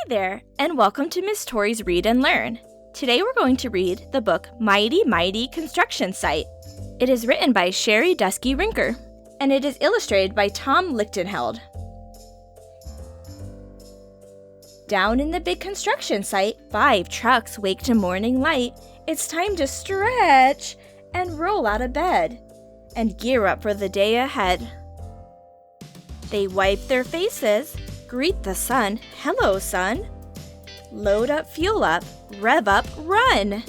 there, and welcome to Miss Tori's Read and Learn. Today we're going to read the book Mighty Mighty Construction Site. It is written by Sherry Dusky Rinker, and it is illustrated by Tom Lichtenheld. Down in the big construction site, 5 trucks wake to morning light. It's time to stretch and roll out of bed and gear up for the day ahead. They wipe their faces, greet the sun, hello sun. Load up, fuel up, rev up, run.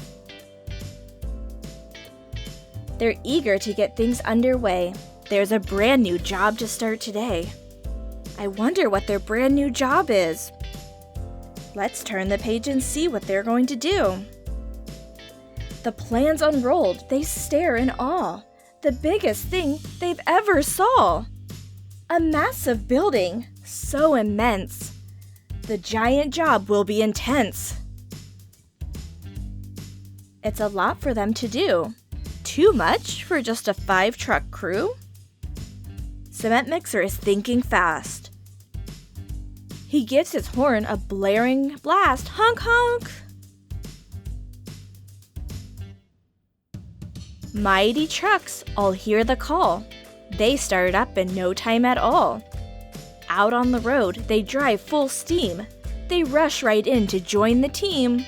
They're eager to get things underway. There's a brand new job to start today. I wonder what their brand new job is. Let's turn the page and see what they're going to do. The plans unrolled, they stare in awe. The biggest thing they've ever saw. A massive building, so immense. The giant job will be intense. It's a lot for them to do. Too much for just a 5-truck crew? Cement Mixer is thinking fast. He gives his horn a blaring blast. Honk honk! Mighty trucks all hear the call. They start up in no time at all. Out on the road, they drive full steam. They rush right in to join the team.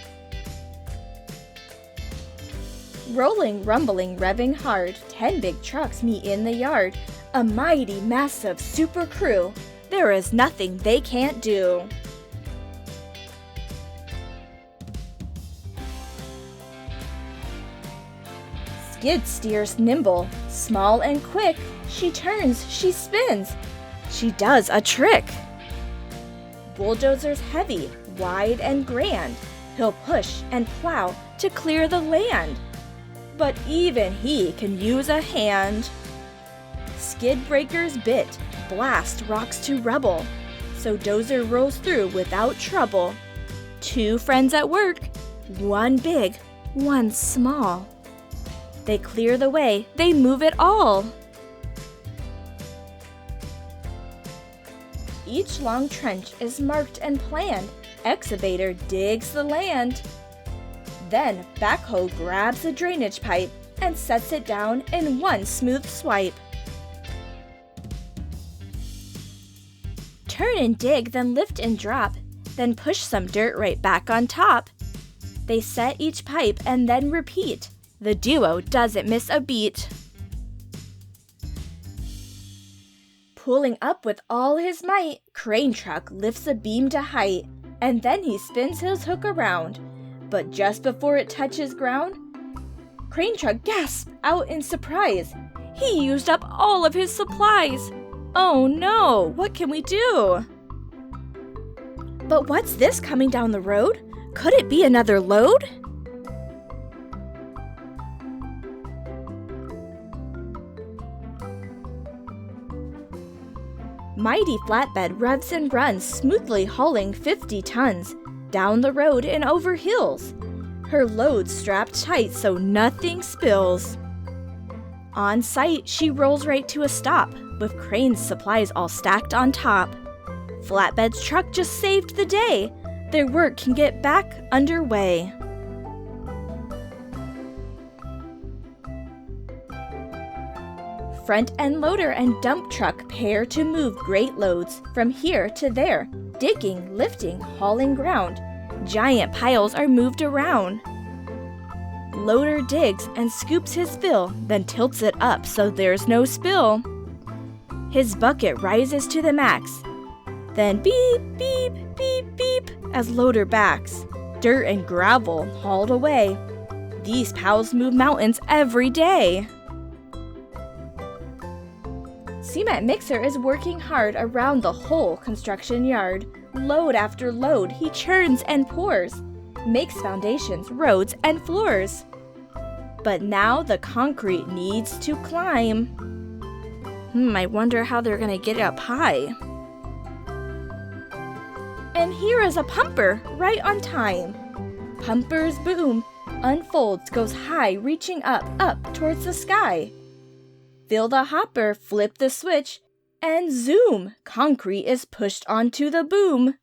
Rolling, rumbling, revving hard, 10 big trucks meet in the yard. A mighty, massive super crew. There is nothing they can't do. Skid steers nimble, small and quick. She turns, she spins. She does a trick. Bulldozer's heavy, wide and grand. He'll push and plow to clear the land. But even he can use a hand. Skid breaker's bit, blast rocks to rubble. So Dozer rolls through without trouble. 2 friends at work, one big, one small. They clear the way, they move it all. Each long trench is marked and planned. Excavator digs the land. Then backhoe grabs a drainage pipe and sets it down in one smooth swipe. Turn and dig, then lift and drop, then push some dirt right back on top. They set each pipe and then repeat. The duo doesn't miss a beat. Pulling up with all his might, crane truck lifts a beam to height, and then he spins his hook around. But just before it touches ground, crane truck gasps out in surprise. He used up all of his supplies. Oh no, what can we do? But what's this coming down the road? Could it be another load? Mighty flatbed revs and runs, smoothly hauling 50 tons down the road and over hills. Her load strapped tight so nothing spills. On site, she rolls right to a stop, with crane's supplies all stacked on top. Flatbed's truck just saved the day. Their work can get back underway. Front end loader and dump truck pair to move great loads from here to there, digging, lifting, hauling ground. Giant piles are moved around. Loader digs and scoops his fill, then tilts it up so there's no spill. His bucket rises to the max. Then beep, beep, beep, beep as loader backs. Dirt and gravel hauled away. These pals move mountains every day. Cement Mixer is working hard around the whole construction yard. Load after load, he churns and pours, makes foundations, roads, and floors. But now the concrete needs to climb. I wonder how they're gonna get up high. And here is a pumper, right on time. Pumper's boom unfolds, goes high, reaching up towards the sky. Fill the hopper, flip the switch, and zoom! Concrete is pushed onto the boom.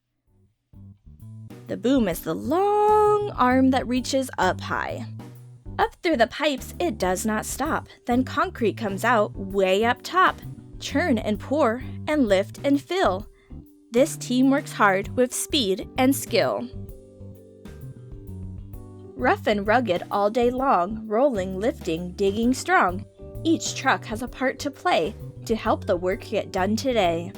The boom is the long arm that reaches up high. Up through the pipes, it does not stop. Then concrete comes out way up top. Churn and pour and lift and fill. This team works hard with speed and skill. Rough and rugged all day long, rolling, lifting, digging strong. Each truck has a part to play to help the work get done today.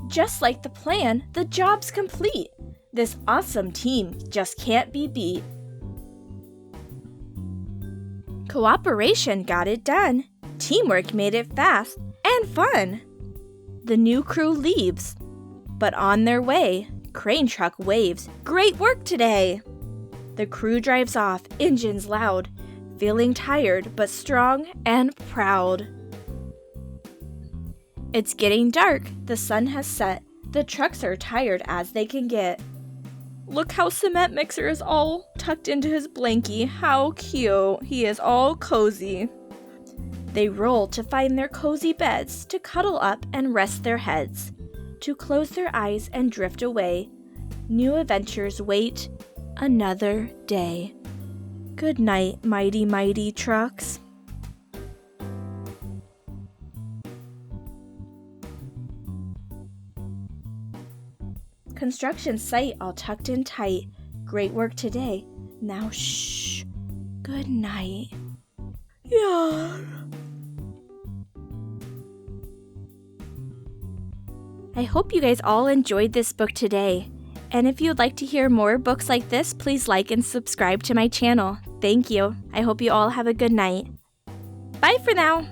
Just like the plan, the job's complete. This awesome team just can't be beat. Cooperation got it done. Teamwork made it fast and fun. The new crew leaves, but on their way, crane truck waves, "Great work today!" The crew drives off, engines loud, feeling tired but strong and proud. It's getting dark, the sun has set, the trucks are tired as they can get. Look how Cement Mixer is all tucked into his blankie. How cute. He is all cozy. They roll to find their cozy beds, to cuddle up and rest their heads, to close their eyes and drift away. New adventures wait another day. Good night, mighty, mighty trucks. Construction site all tucked in tight. Great work today. Now shh. Good night. Yeah. I hope you guys all enjoyed this book today. And if you'd like to hear more books like this, please like and subscribe to my channel. Thank you. I hope you all have a good night. Bye for now.